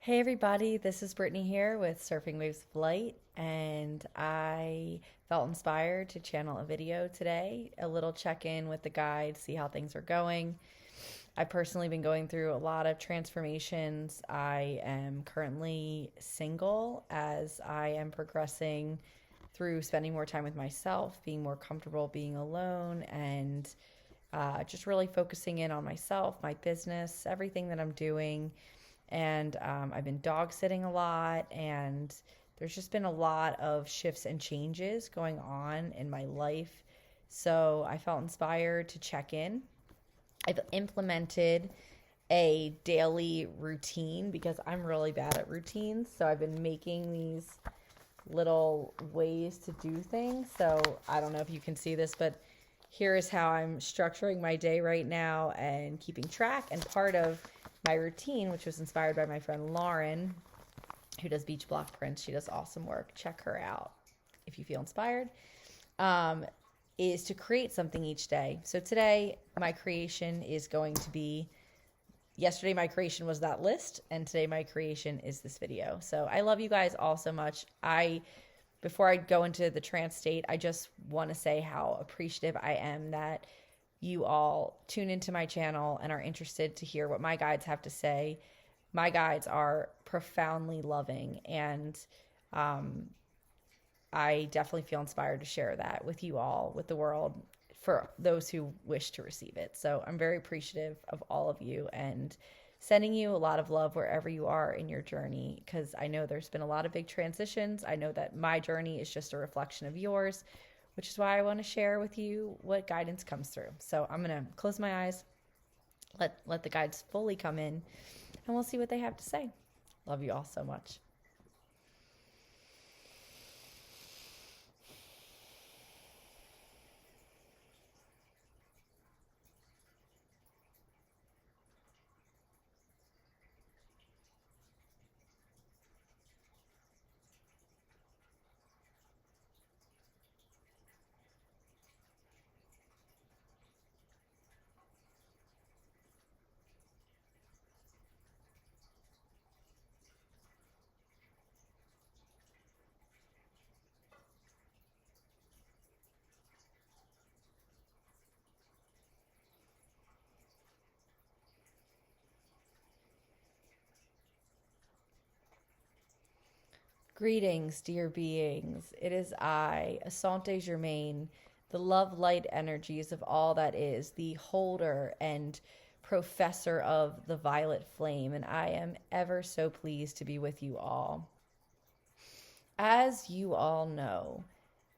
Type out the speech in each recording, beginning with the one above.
Hey everybody, this is Brittany here with Surfing Waves of Light, and I felt inspired to channel a video today, a little check-in with the guide, see how things are going. I've personally been going through a lot of transformations. I am currently single as I am progressing through spending more time with myself, being more comfortable being alone, and just really focusing in on myself, my business, everything that I'm doing. And I've been dog sitting a lot, and there's just been a lot of shifts and changes going on in my life. So I felt inspired to check in. I've implemented a daily routine because I'm really bad at routines. So I've been making these little ways to do things. So I don't know if you can see this, but here is how I'm structuring my day right now and keeping track. And part of my routine, which was inspired by my friend Lauren, who does beach block prints. She does awesome work. Check her out if you feel inspired. Is to create something each day. So today, my creation is going to be, yesterday my creation was that list, and today my creation is this video. So I love you guys all so much. Before I go into the trance state, I just want to say how appreciative I am that you all tune into my channel and are interested to hear what my guides have to say. My guides are profoundly loving, and I definitely feel inspired to share that with you all, with the world, for those who wish to receive it. So I'm very appreciative of all of you and sending you a lot of love wherever you are in your journey, because I know there's been a lot of big transitions. I know that my journey is just a reflection of yours, which is why I want to share with you what guidance comes through. So I'm going to close my eyes, let the guides fully come in, and we'll see what they have to say. Love you all so much. Greetings, dear beings. It is I, Asante Germain, the love light energies of all that is, the holder and professor of the violet flame, and I am ever so pleased to be with you all. As you all know,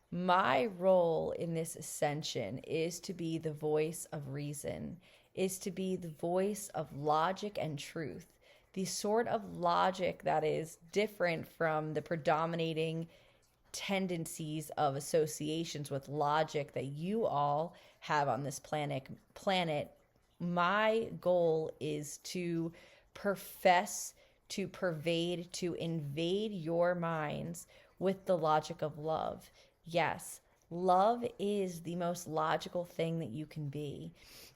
my role in this ascension is to be the voice of reason, is to be the voice of logic and truth, the sort of logic that is different from the predominating tendencies of associations with logic that you all have on this planet. My goal is to profess, to pervade, to invade your minds with the logic of love. Yes, love is the most logical thing that you can be.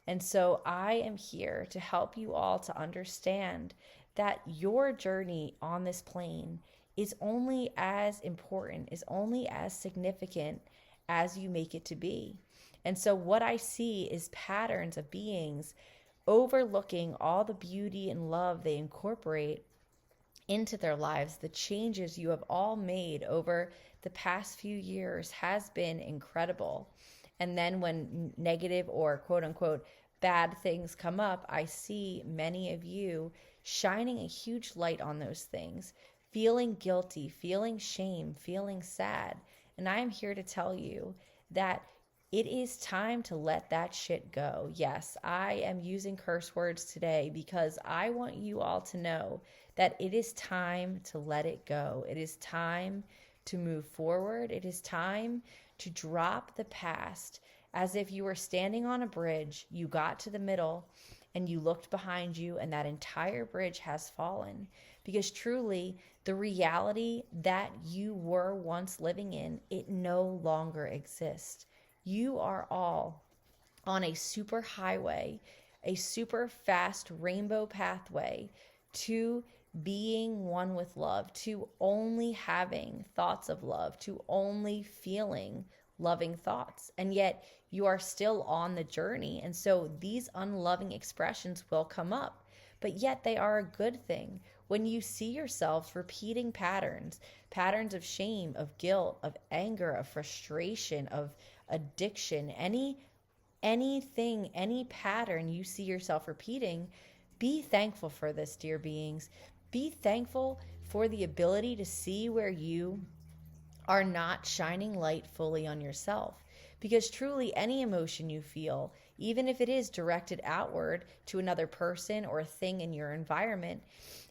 And so I am here to help you all to understand that your journey on this plane is only as important, is only as significant as you make it to be. And so what I see is patterns of beings overlooking all the beauty and love they incorporate into their lives. The changes you have all made over the past few years has been incredible. And then when negative or quote unquote bad things come up, I see many of you shining a huge light on those things, feeling guilty, feeling shame, feeling sad. And I am here to tell you that it is time to let that shit go. Yes, I am using curse words today because I want you all to know that it is time to let it go. It is time to move forward. It is time to drop the past, as if you were standing on a bridge, you got to the middle, and you looked behind you, and that entire bridge has fallen. Because truly, the reality that you were once living in, it no longer exists. You are all on a super highway, a super fast rainbow pathway to being one with love, to only having thoughts of love, to only feeling loving thoughts. And yet you are still on the journey. And so these unloving expressions will come up, but yet they are a good thing. When you see yourselves repeating patterns of shame, of guilt, of anger, of frustration, of addiction, anything, any pattern you see yourself repeating, be thankful for this, dear beings. Be thankful for the ability to see where you are not shining light fully on yourself. Because truly, any emotion you feel, even if it is directed outward to another person or a thing in your environment,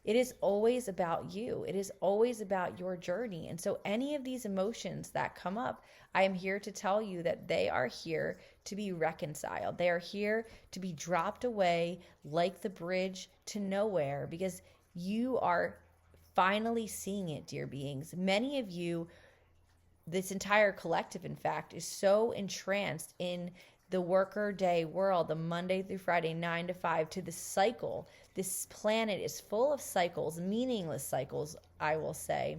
it is always about you. It is always about your journey. And so any of these emotions that come up, I am here to tell you that they are here to be reconciled. They are here to be dropped away like the bridge to nowhere, because you are finally seeing it, dear beings. Many of you, this entire collective, in fact, is so entranced in the worker day world, the Monday through Friday, 9 to 5, to the cycle. This planet is full of cycles, meaningless cycles, I will say,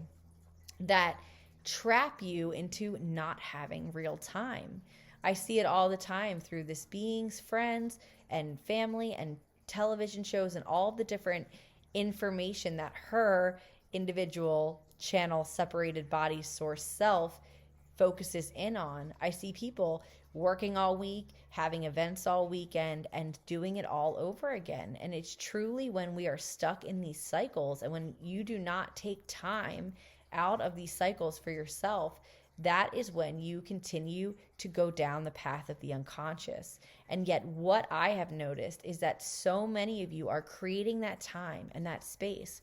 that trap you into not having real time. I see it all the time through this being's friends and family and television shows and all the different information that her individual channel separated body source self focuses in on. I see people working all week, having events all weekend, and doing it all over again. And it's truly when we are stuck in these cycles, and when you do not take time out of these cycles for yourself, that is when you continue to go down the path of the unconscious. And yet what I have noticed is that so many of you are creating that time and that space,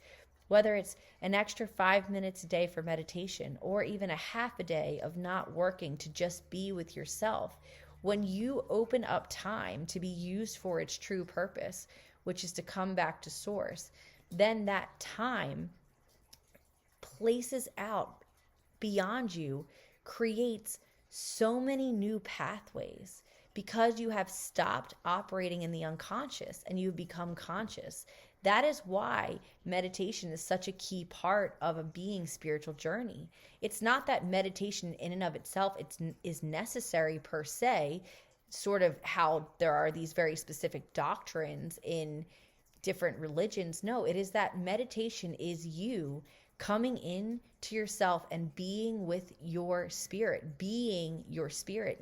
whether it's an extra 5 minutes a day for meditation, or even a half a day of not working to just be with yourself. When you open up time to be used for its true purpose, which is to come back to source, then that time places out beyond you, creates so many new pathways, because you have stopped operating in the unconscious and you've become conscious. That is why meditation is such a key part of a being's spiritual journey. It's not that meditation in and of itself is necessary per se, sort of how there are these very specific doctrines in different religions. No, it is that meditation is you coming in to yourself and being with your spirit,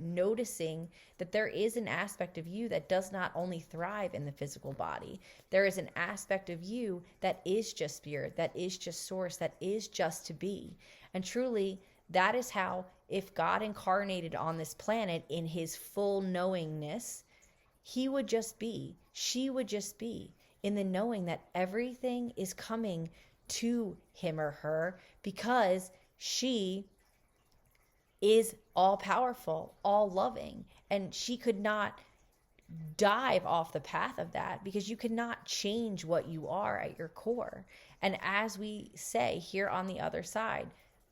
noticing that there is an aspect of you that does not only thrive in the physical body. There is an aspect of you that is just spirit, that is just source, that is just to be. And truly, that is how, if God incarnated on this planet in his full knowingness, he would just be, she would just be, in the knowing that everything is coming to him or her, because she is all powerful, all loving, and she could not dive off the path of that, because you cannot change what you are at your core. And as we say here on the other side,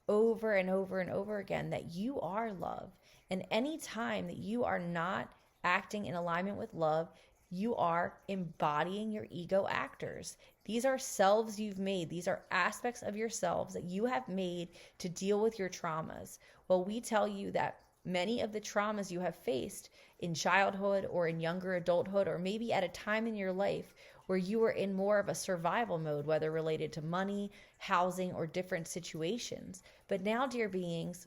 over and over and over again, that you are love. And any time that you are not acting in alignment with love, you are embodying your ego actors. These are selves you've made. These are aspects of yourselves that you have made to deal with your traumas. Well, we tell you that many of the traumas you have faced in childhood or in younger adulthood, or maybe at a time in your life where you were in more of a survival mode, whether related to money, housing, or different situations. But now, dear beings,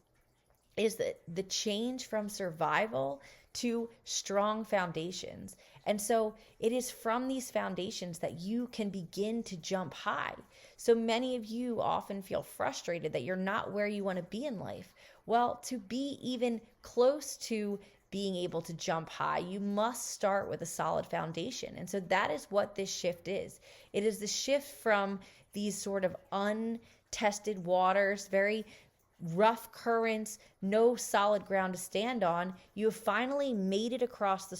is that the change from survival to strong foundations. And so it is from these foundations that you can begin to jump high. So many of you often feel frustrated that you're not where you want to be in life. Well, to be even close to being able to jump high, you must start with a solid foundation. And so that is what this shift is. It is the shift from these sort of untested waters, very rough currents, no solid ground to stand on. You have finally made it across the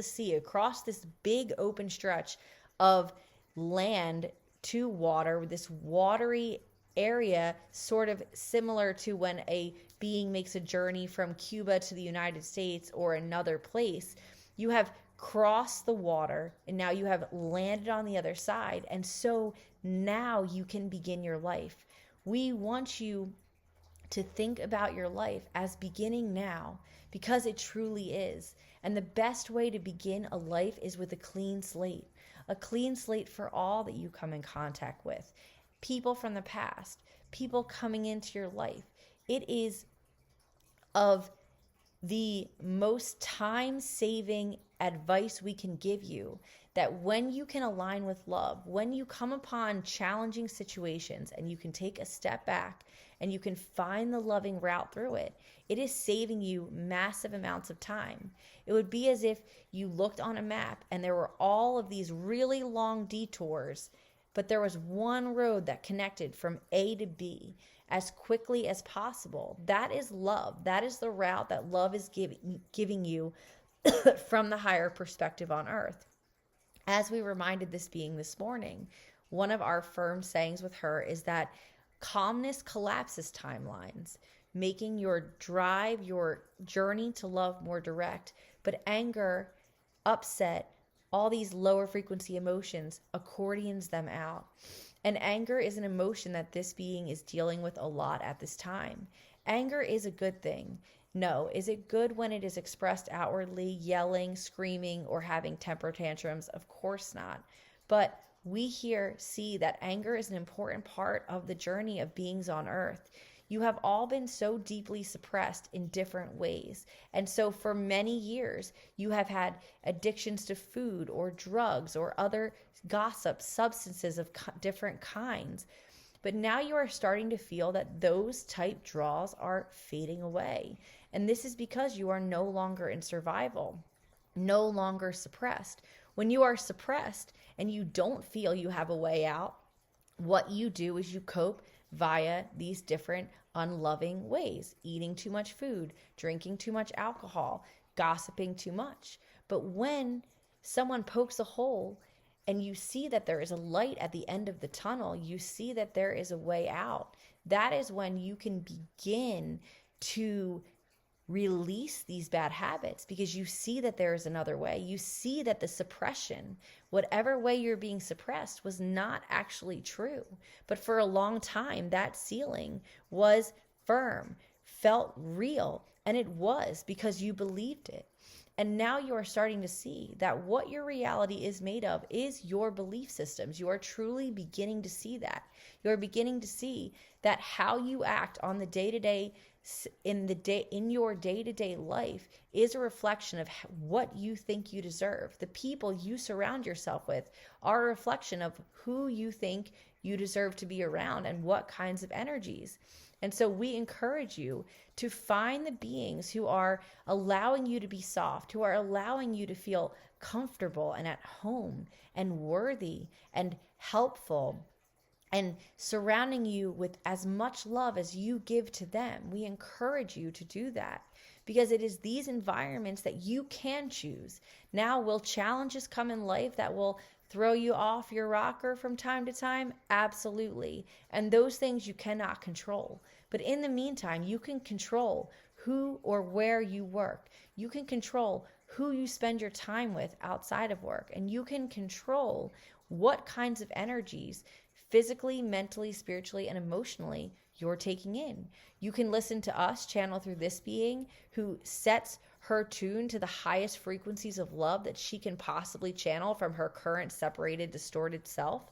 sea, across this big open stretch of land to water, this watery area, sort of similar to when a being makes a journey from Cuba to the United States or another place. You have crossed the water, and now you have landed on the other side. And so now you can begin your life. We want you to think about your life as beginning now, because it truly is. And the best way to begin a life is with a clean slate for all that you come in contact with. People from the past, people coming into your life. It is of the most time-saving advice we can give you that when you can align with love, when you come upon challenging situations and you can take a step back and you can find the loving route through it, it is saving you massive amounts of time. It would be as if you looked on a map and there were all of these really long detours, but there was one road that connected from A to B as quickly as possible. That is love. That is the route that love is giving you from the higher perspective on earth. As we reminded this being this morning, one of our firm sayings with her is that calmness collapses timelines, making your drive, your journey to love more direct. But anger, upset, all these lower frequency emotions, accordions them out. And anger is an emotion that this being is dealing with a lot at this time. Anger is a good thing. No, is it good when it is expressed outwardly, yelling, screaming, or having temper tantrums? Of course not. But we here see that anger is an important part of the journey of beings on earth. You have all been so deeply suppressed in different ways. And so for many years, you have had addictions to food or drugs or other gossip, substances of different kinds. But now you are starting to feel that those type draws are fading away. And this is because you are no longer in survival, no longer suppressed. When you are suppressed and you don't feel you have a way out, what you do is you cope via these different unloving ways: eating too much food, drinking too much alcohol, gossiping too much. But when someone pokes a hole and you see that there is a light at the end of the tunnel, you see that there is a way out, that is when you can begin to release these bad habits, because you see that there is another way. You see that the suppression, whatever way you're being suppressed, was not actually true. But for a long time, that ceiling was firm, felt real, and it was because you believed it. And now you are starting to see that what your reality is made of is your belief systems. You are truly beginning to see that. You are beginning to see that how you act on the day-to-day in your day-to-day life is a reflection of what you think you deserve. The people you surround yourself with are a reflection of who you think you deserve to be around and what kinds of energies. And so we encourage you to find the beings who are allowing you to be soft, who are allowing you to feel comfortable and at home and worthy and helpful, and surrounding you with as much love as you give to them. We encourage you to do that, because it is these environments that you can choose. Now, will challenges come in life that will throw you off your rocker from time to time? Absolutely. And those things you cannot control. But in the meantime, you can control who or where you work. You can control who you spend your time with outside of work. And you can control what kinds of energies, physically, mentally, spiritually, and emotionally, you're taking in. You can listen to us channel through this being who sets her tune to the highest frequencies of love that she can possibly channel from her current separated, distorted self.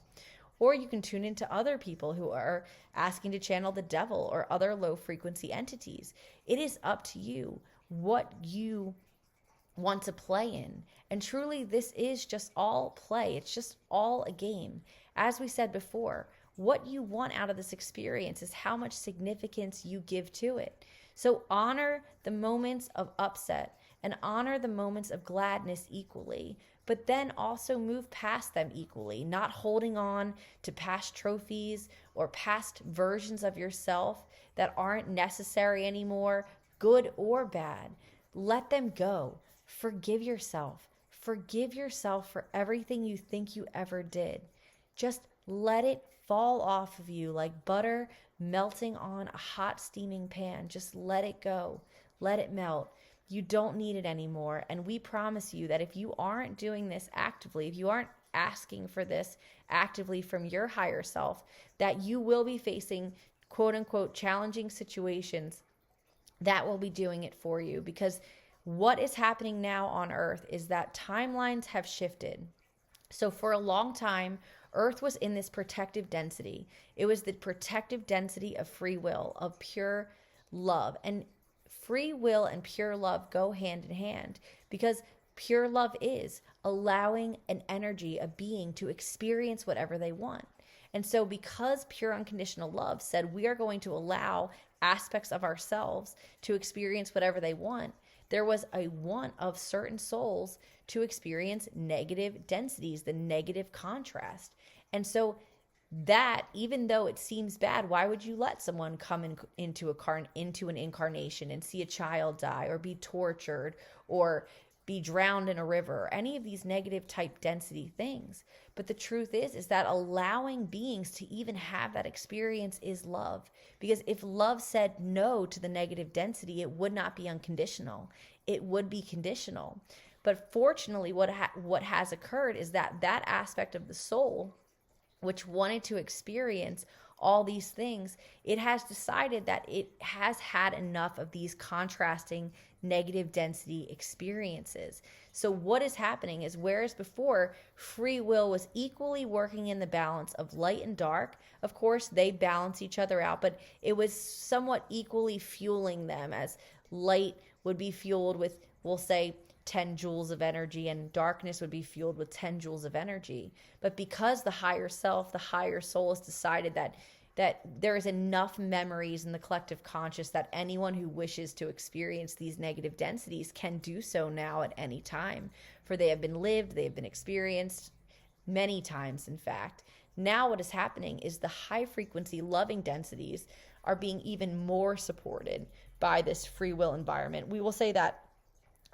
Or you can tune into other people who are asking to channel the devil or other low frequency entities. It is up to you what you want to play in. And truly, this is just all play. It's just all a game. As we said before, what you want out of this experience is how much significance you give to it. So honor the moments of upset and honor the moments of gladness equally, but then also move past them equally, not holding on to past trophies or past versions of yourself that aren't necessary anymore, good or bad. Let them go. Forgive yourself. Forgive yourself for everything you think you ever did. Just let it fall off of you like butter melting on a hot steaming pan. Just let it go. Let it melt. You don't need it anymore. And we promise you that if you aren't doing this actively, if you aren't asking for this actively from your higher self, that you will be facing quote unquote challenging situations that will be doing it for you. Because what is happening now on Earth is that timelines have shifted. So for a long time, Earth was in this protective density. It was the protective density of free will, of pure love. And free will and pure love go hand in hand, because pure love is allowing an energy, a being, to experience whatever they want. And so because pure unconditional love said we are going to allow aspects of ourselves to experience whatever they want, there was a want of certain souls to experience negative densities, the negative contrast. And so that, even though it seems bad, why would you let someone come into an incarnation and see a child die or be tortured or be drowned in a river, or any of these negative type density things? But the truth is that allowing beings to even have that experience is love. Because if love said no to the negative density, it would not be unconditional. It would be conditional. But fortunately, what has occurred is that that aspect of the soul, which wanted to experience all these things, it has decided that it has had enough of these contrasting negative density experiences. So what is happening is, whereas before free will was equally working in the balance of light and dark, of course they balance each other out, but it was somewhat equally fueling them, as light would be fueled with, we'll say, 10 joules of energy, and darkness would be fueled with 10 joules of energy. But because the higher self, the higher soul, has decided that there is enough memories in the collective conscious that anyone who wishes to experience these negative densities can do so now at any time. For they have been lived, they have been experienced many times, in fact. Now what is happening is the high frequency loving densities are being even more supported by this free will environment. We will say that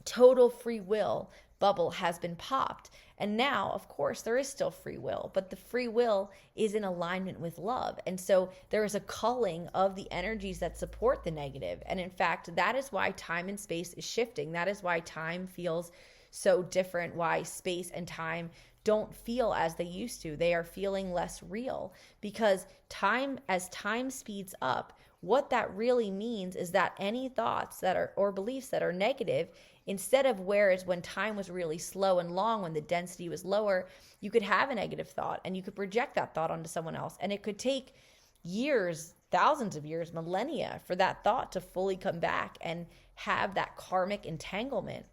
total free will bubble has been popped. And now, of course, there is still free will, but the free will is in alignment with love. And so there is a culling of the energies that support the negative. And in fact, that is why time and space is shifting. That is why time feels so different, why space and time don't feel as they used to. They are feeling less real, because as time speeds up, what that really means is that any thoughts that are, or beliefs that are negative, instead of whereas when time was really slow and long, when the density was lower, you could have a negative thought and you could project that thought onto someone else. And it could take years, thousands of years, millennia for that thought to fully come back and have that karmic entanglement,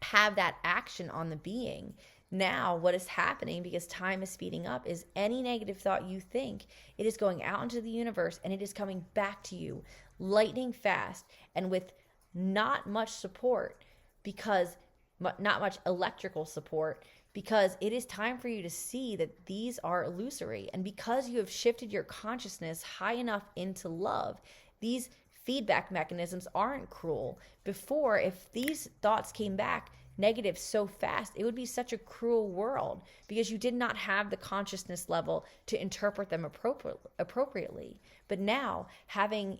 have that action on the being. Now, what is happening, because time is speeding up, is any negative thought you think, it is going out into the universe and it is coming back to you lightning fast and with not much support, because not much electrical support, because it is time for you to see that these are illusory. And because you have shifted your consciousness high enough into love, these feedback mechanisms aren't cruel. Before, if these thoughts came back negative so fast, it would be such a cruel world, because you did not have the consciousness level to interpret them appropriately. But now,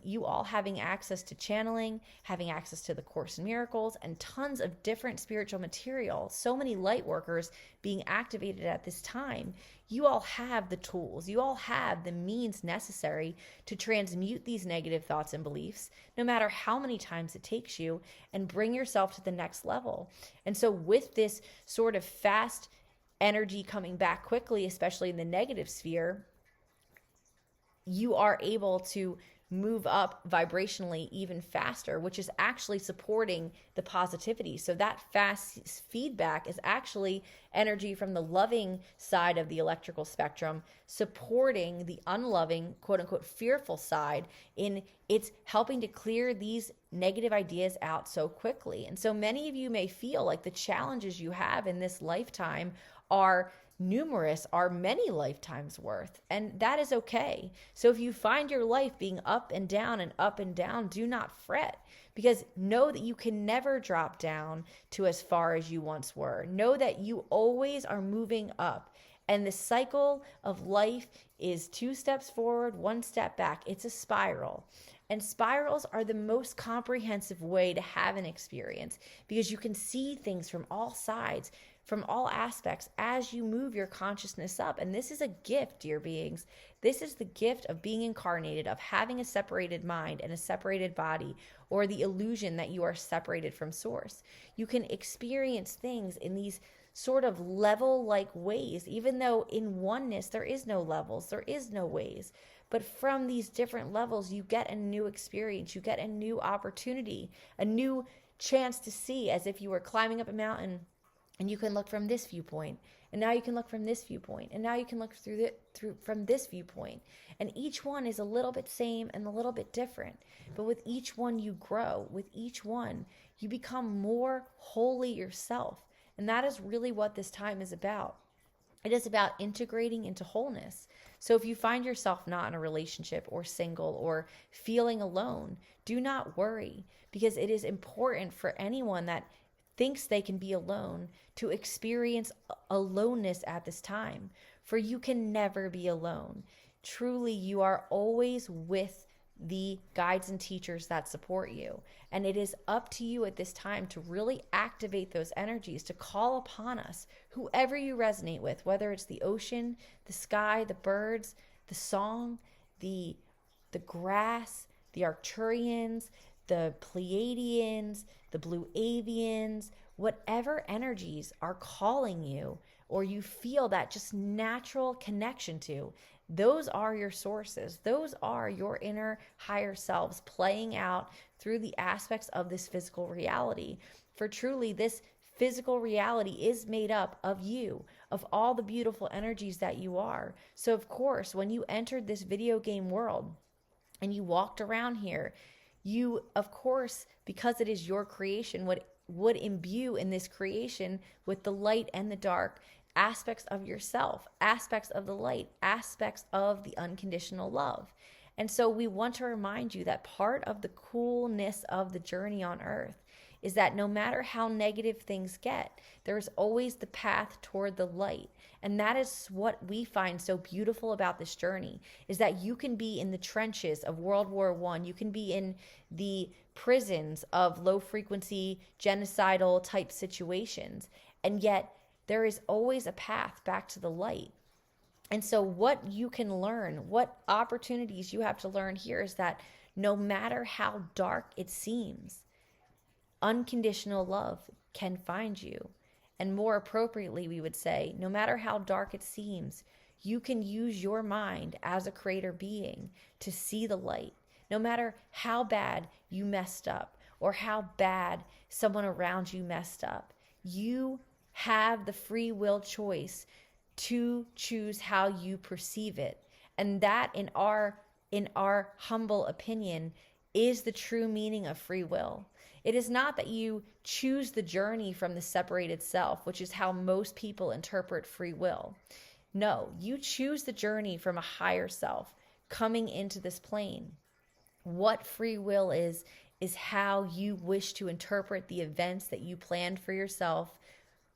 you all having access to channeling, having access to the Course in Miracles, and tons of different spiritual material, so many light workers being activated at this time, you all have the tools, you all have the means necessary to transmute these negative thoughts and beliefs, no matter how many times it takes you, and bring yourself to the next level. And so with this sort of fast energy coming back quickly, especially in the negative sphere, you are able to move up vibrationally even faster, which is actually supporting the positivity. So that fast feedback is actually energy from the loving side of the electrical spectrum, supporting the unloving, quote unquote, fearful side, in it's helping to clear these negative ideas out so quickly. And so many of you may feel like the challenges you have in this lifetime are numerous, are many lifetimes worth, and that is okay. So if you find your life being up and down, do not fret, because know that you can never drop down to as far as you once were. Know that you always are moving up, and the cycle of life is 2 steps forward, 1 step back. It's a spiral. And spirals are the most comprehensive way to have an experience because you can see things from all sides, from all aspects as you move your consciousness up. And this is a gift, dear beings. This is the gift of being incarnated, of having a separated mind and a separated body, or the illusion that you are separated from source. You can experience things in these sort of level-like ways, even though in oneness there is no levels, there is no ways. But from these different levels, you get a new experience, you get a new opportunity, a new chance to see, as if you were climbing up a mountain and you can look from this viewpoint, and now you can look from this viewpoint, and now you can look through from this viewpoint. And each one is a little bit same and a little bit different. But with each one you grow, with each one you become more wholly yourself. And that is really what this time is about. It is about integrating into wholeness. So if you find yourself not in a relationship or single or feeling alone, do not worry, because it is important for anyone that thinks they can be alone to experience aloneness at this time. For you can never be alone. Truly, you are always with the guides and teachers that support you. And it is up to you at this time to really activate those energies, to call upon us, whoever you resonate with, whether it's the ocean, the sky, the birds, the song, the grass, the Arcturians, the Pleiadians, the blue avians, whatever energies are calling you, or you feel that just natural connection to, those are your sources. Those are your inner higher selves playing out through the aspects of this physical reality. For truly, this physical reality is made up of you, of all the beautiful energies that you are. So of course, when you entered this video game world and you walked around here, you, of course, because it is your creation, would imbue in this creation with the light and the dark, aspects of yourself, aspects of the light, aspects of the unconditional love. And so we want to remind you that part of the coolness of the journey on earth is that no matter how negative things get, there's always the path toward the light. And that is what we find so beautiful about this journey, is that you can be in the trenches of World War I, you can be in the prisons of low frequency genocidal type situations, and yet there is always a path back to the light. And so what you can learn, what opportunities you have to learn here, is that no matter how dark it seems, unconditional love can find you. And more appropriately, we would say, no matter how dark it seems, you can use your mind as a creator being to see the light. No matter how bad you messed up or how bad someone around you messed up, you have the free will choice to choose how you perceive it. And that, in our humble opinion, is the true meaning of free will. It is not that you choose the journey from the separated self, which is how most people interpret free will. No, you choose the journey from a higher self coming into this plane. What free will is how you wish to interpret the events that you planned for yourself,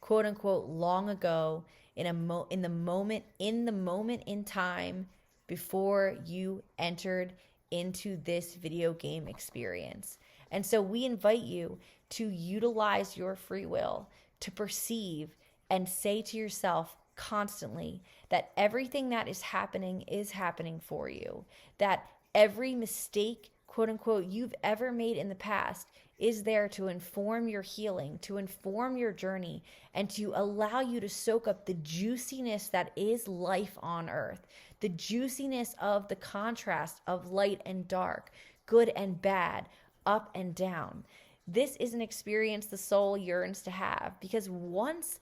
quote unquote, long ago, in the moment in time before you entered into this video game experience. And so we invite you to utilize your free will to perceive and say to yourself constantly that everything that is happening for you, that every mistake, quote unquote, you've ever made in the past is there to inform your healing, to inform your journey, and to allow you to soak up the juiciness that is life on earth, the juiciness of the contrast of light and dark, good and bad, up and down. This is an experience the soul yearns to have, because once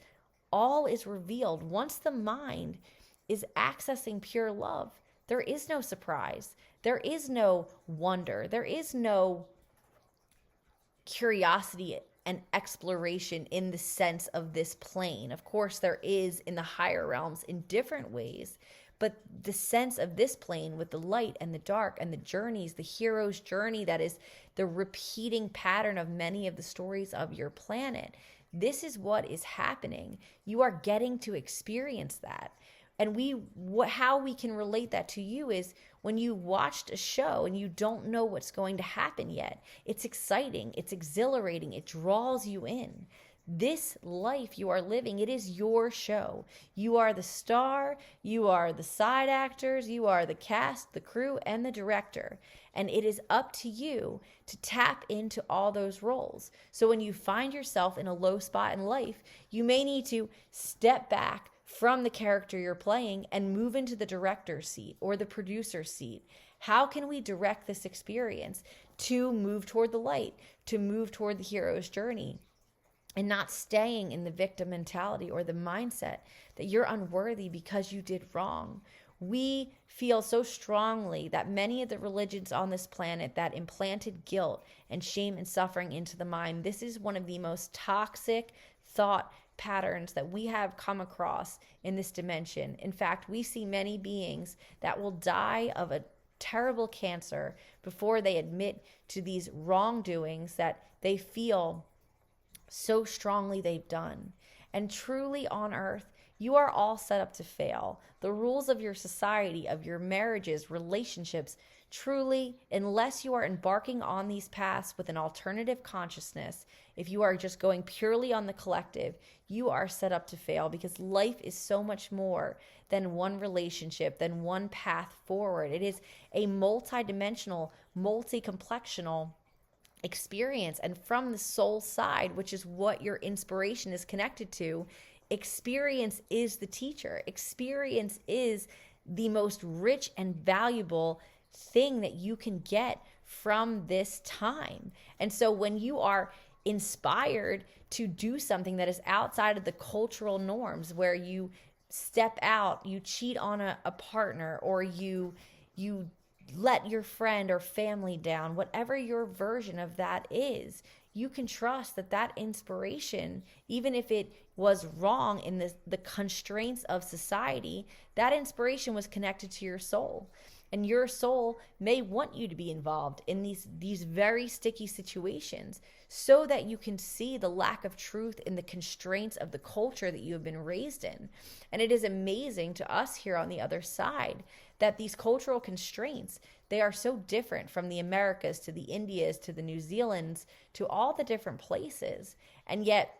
all is revealed, once the mind is accessing pure love, there is no surprise. There is no wonder. There is no curiosity and exploration in the sense of this plane. Of course, there is in the higher realms in different ways, but the sense of this plane with the light and the dark and the journeys, the hero's journey that is the repeating pattern of many of the stories of your planet, this is what is happening. You are getting to experience that. And how we can relate that to you is when you watched a show and you don't know what's going to happen yet. It's exciting, it's exhilarating, it draws you in. This life you are living, it is your show. You are the star, you are the side actors, you are the cast, the crew, and the director. And it is up to you to tap into all those roles. So when you find yourself in a low spot in life, you may need to step back from the character you're playing and move into the director's seat or the producer's seat. How can we direct this experience to move toward the light, to move toward the hero's journey? And not staying in the victim mentality or the mindset that you're unworthy because you did wrong. We feel so strongly that many of the religions on this planet that implanted guilt and shame and suffering into the mind, this is one of the most toxic thought patterns that we have come across in this dimension. In fact, we see many beings that will die of a terrible cancer before they admit to these wrongdoings that they feel so strongly they've done. And truly on earth, you are all set up to fail. The rules of your society, of your marriages, relationships, truly, unless you are embarking on these paths with an alternative consciousness, if you are just going purely on the collective, you are set up to fail, because life is so much more than one relationship, than one path forward. It is a multidimensional, multi-complexional experience. And from the soul side, which is what your inspiration is connected to, experience is the teacher. Experience is the most rich and valuable thing that you can get from this time. And so when you are inspired to do something that is outside of the cultural norms, where you step out, you cheat on a partner, or you let your friend or family down, whatever your version of that is, you can trust that that inspiration, even if it was wrong in the constraints of society, that inspiration was connected to your soul. And your soul may want you to be involved in these very sticky situations so that you can see the lack of truth in the constraints of the culture that you have been raised in. And it is amazing to us here on the other side that these cultural constraints, they are so different from the Americas to the Indias to the New Zealands to all the different places. And yet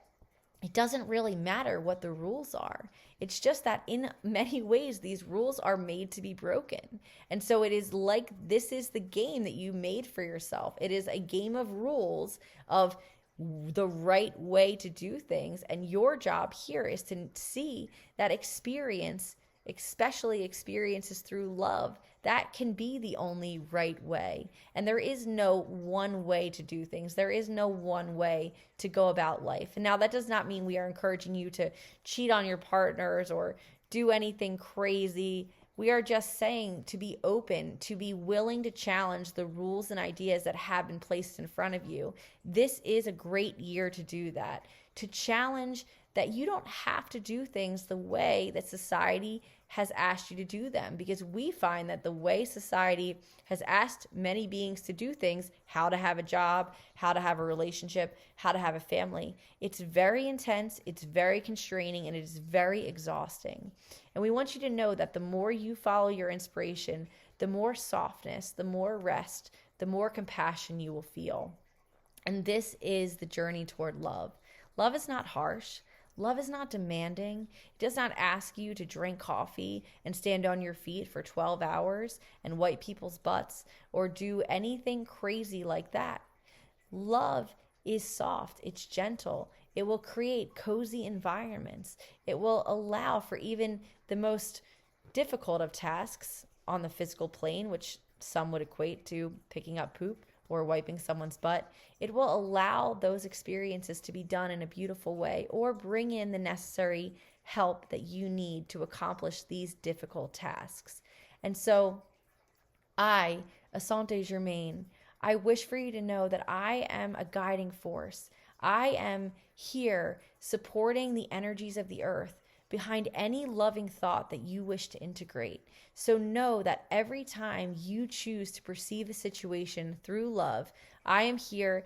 it doesn't really matter what the rules are. It's just that in many ways, these rules are made to be broken. And so it is like, this is the game that you made for yourself. It is a game of rules of the right way to do things. And your job here is to see that experience, especially experiences through love, that can be the only right way. And there is no one way to do things. There is no one way to go about life. And now that does not mean we are encouraging you to cheat on your partners or do anything crazy. We are just saying to be open, to be willing to challenge the rules and ideas that have been placed in front of you. This is a great year to do that, to challenge that you don't have to do things the way that society has asked you to do them, because we find that the way society has asked many beings to do things, how to have a job, how to have a relationship, how to have a family, it's very intense, it's very constraining, and it is very exhausting. And we want you to know that the more you follow your inspiration, the more softness, the more rest, the more compassion you will feel. And this is the journey toward love. Love is not harsh. Love is not demanding. It does not ask you to drink coffee and stand on your feet for 12 hours and wipe people's butts or do anything crazy like that. Love is soft. It's gentle. It will create cozy environments. It will allow for even the most difficult of tasks on the physical plane, which some would equate to picking up poop or wiping someone's butt. It will allow those experiences to be done in a beautiful way, or bring in the necessary help that you need to accomplish these difficult tasks. And so I, Asante Germain, I wish for you to know that I am a guiding force. I am here supporting the energies of the earth behind any loving thought that you wish to integrate. So know that every time you choose to perceive a situation through love, I am here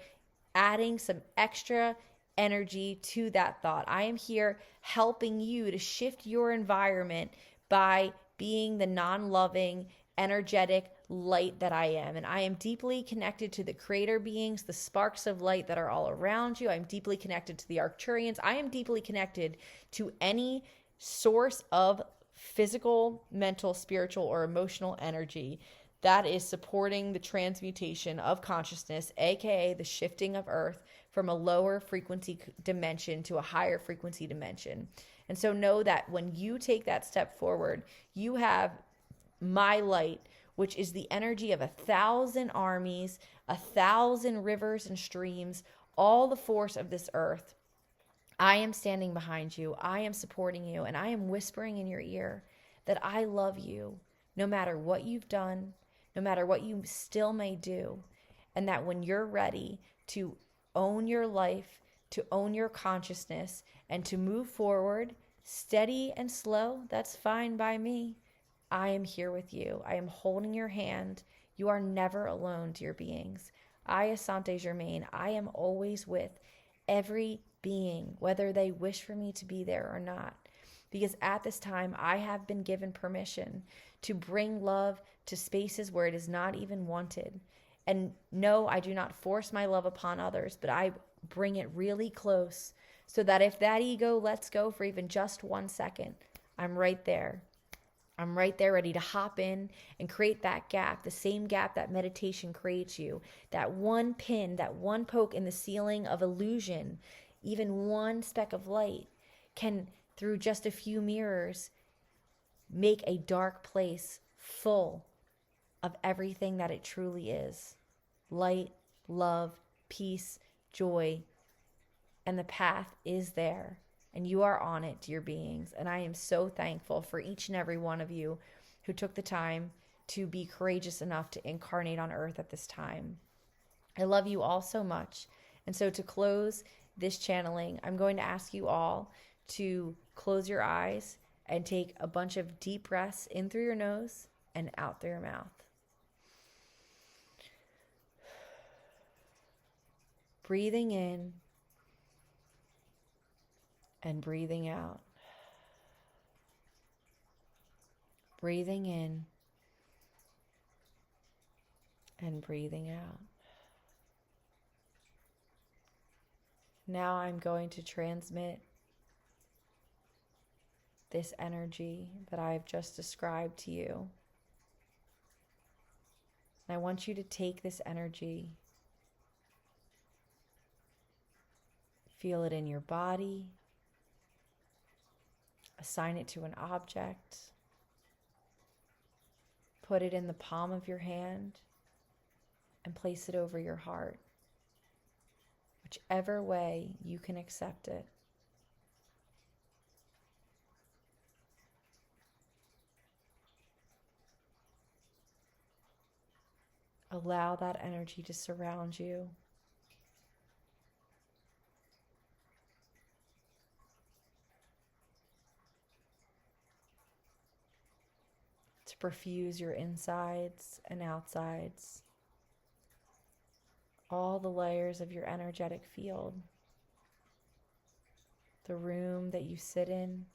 adding some extra energy to that thought. I am here helping you to shift your environment by being the non-loving, energetic light that I am. And I am deeply connected to the creator beings, the sparks of light that are all around you. I'm deeply connected to the Arcturians. I am deeply connected to any source of physical, mental, spiritual, or emotional energy that is supporting the transmutation of consciousness, aka the shifting of Earth from a lower frequency dimension to a higher frequency dimension. And so know that when you take that step forward, you have my light, which is the energy of 1,000 armies, 1,000 rivers and streams, all the force of this earth. I am standing behind you. I am supporting you. And I am whispering in your ear that I love you no matter what you've done, no matter what you still may do. And that when you're ready to own your life, to own your consciousness, and to move forward, steady and slow, that's fine by me. I am here with you. I am holding your hand. You are never alone, dear beings. I, Asante Germain, I am always with every being, whether they wish for me to be there or not. Because at this time, I have been given permission to bring love to spaces where it is not even wanted. And no, I do not force my love upon others, but I bring it really close so that if that ego lets go for even just 1 second, I'm right there. I'm right there ready to hop in and create that gap, the same gap that meditation creates you. That one pin, that one poke in the ceiling of illusion, even one speck of light can, through just a few mirrors, make a dark place full of everything that it truly is. Light, love, peace, joy, and the path is there. And you are on it, dear beings. And I am so thankful for each and every one of you who took the time to be courageous enough to incarnate on earth at this time. I love you all so much. And so to close this channeling, I'm going to ask you all to close your eyes and take a bunch of deep breaths in through your nose and out through your mouth. Breathing in and breathing out. Breathing in and breathing out. Now I'm going to transmit this energy that I've just described to you. And I want you to take this energy, feel it in your body, assign it to an object, put it in the palm of your hand, and place it over your heart, whichever way you can accept it. Allow that energy to surround you. To perfuse your insides and outsides, all the layers of your energetic field, the room that you sit in,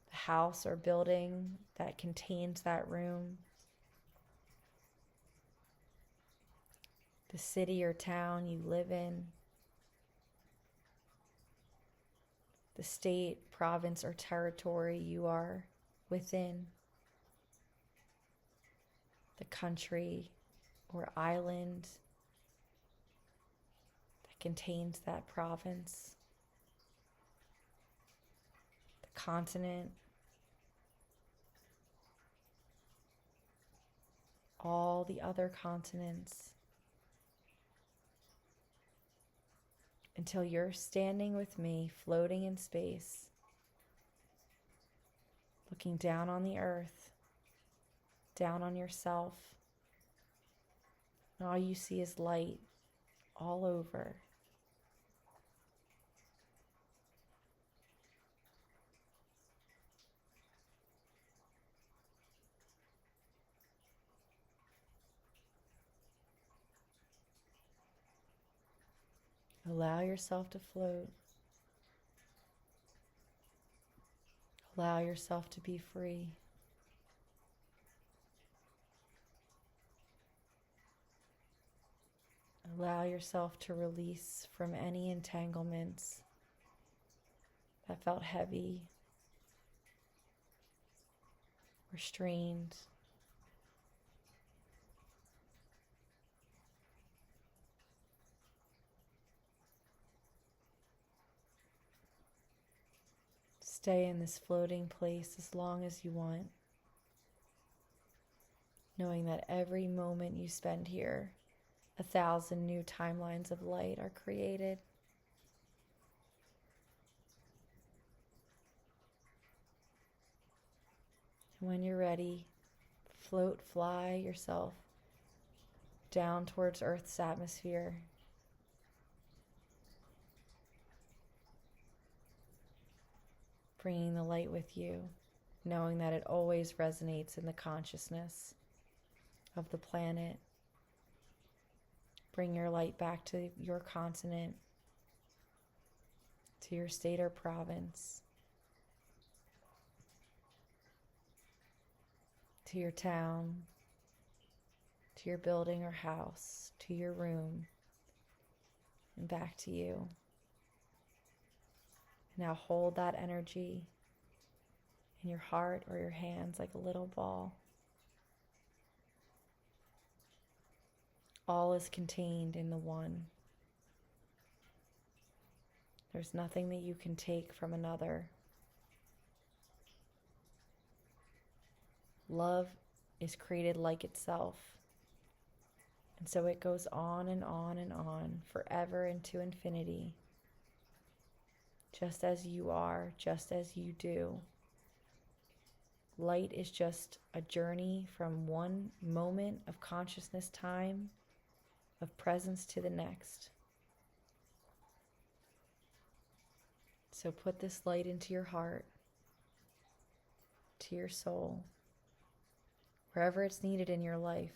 the house or building that contains that room, the city or town you live in, the state, province, or territory you are within, the country or island that contains that province, the continent, all the other continents, until you're standing with me, floating in space, looking down on the earth, down on yourself, and all you see is light all over. Allow yourself to float. Allow yourself to be free. Allow yourself to release from any entanglements that felt heavy or strained. Stay in this floating place as long as you want, knowing that every moment you spend here, 1,000 new timelines of light are created. And when you're ready, fly yourself down towards Earth's atmosphere. Bringing the light with you, knowing that it always resonates in the consciousness of the planet. Bring your light back to your continent, to your state or province, to your town, to your building or house, to your room, and back to you. Now hold that energy in your heart or your hands like a little ball. All is contained in the one. There's nothing that you can take from another. Love is created like itself. And so it goes on and on and on, forever into infinity. Just as you are, just as you do. Light is just a journey from one moment of consciousness time, of presence, to the next. So put this light into your heart, to your soul, wherever it's needed in your life,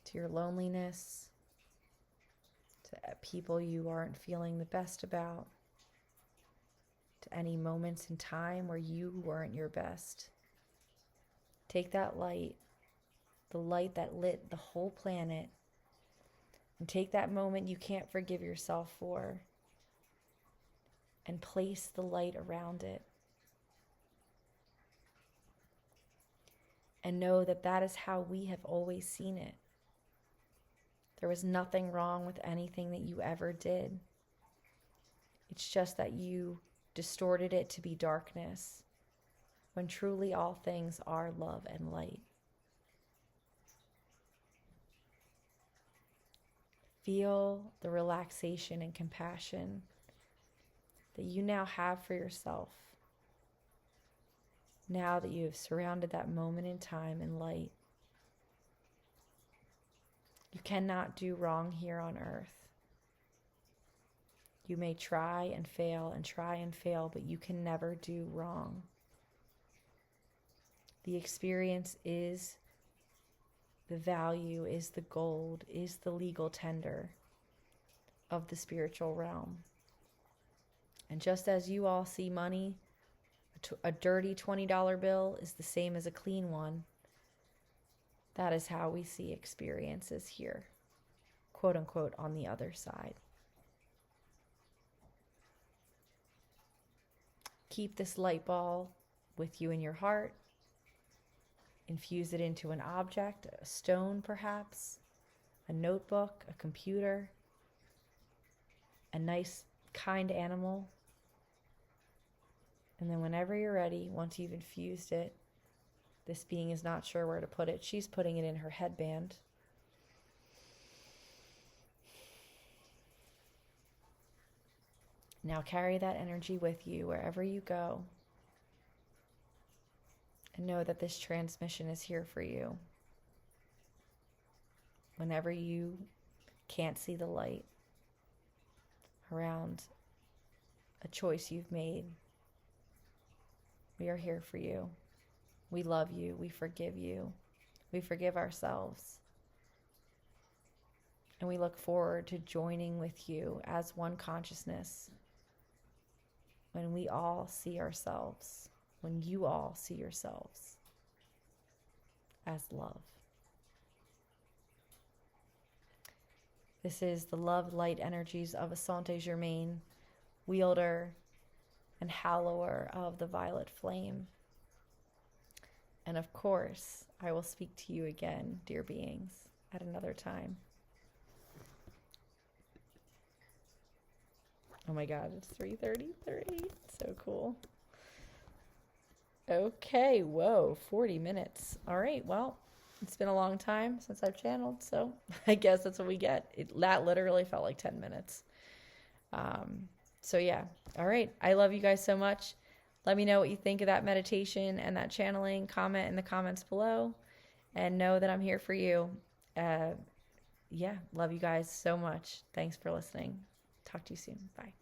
to your loneliness, to people you aren't feeling the best about, to any moments in time where you weren't your best. Take that light, the light that lit the whole planet, and take that moment you can't forgive yourself for, and place the light around it. And know that that is how we have always seen it. There was nothing wrong with anything that you ever did. It's just that you distorted it to be darkness, when truly all things are love and light. Feel the relaxation and compassion that you now have for yourself, now that you have surrounded that moment in time in light. You cannot do wrong here on earth. You may try and fail, but you can never do wrong. The experience is the value, is the gold, is the legal tender of the spiritual realm. And just as you all see money, a dirty $20 bill is the same as a clean one. That is how we see experiences here, quote unquote, on the other side. Keep this light ball with you in your heart. Infuse it into an object, a stone perhaps, a notebook, a computer, a nice, kind animal. And then whenever you're ready, once you've infused it, this being is not sure where to put it. She's putting it in her headband. Now carry that energy with you wherever you go. And know that this transmission is here for you. Whenever you can't see the light around a choice you've made, we are here for you. We love you. We forgive you. We forgive ourselves. And we look forward to joining with you as one consciousness when we all see ourselves, when you all see yourselves as love. This is the love light energies of Asante Germain, wielder and hallower of the violet flame. And of course, I will speak to you again, dear beings, at another time. Oh my God, it's 3:33. So cool. Okay, whoa, 40 minutes. All right, well, it's been a long time since I've channeled, so I guess that's what we get. That literally felt like 10 minutes. So yeah, all right. I love you guys so much. Let me know what you think of that meditation and that channeling. Comment in the comments below and know that I'm here for you. Yeah, love you guys so much. Thanks for listening. Talk to you soon. Bye.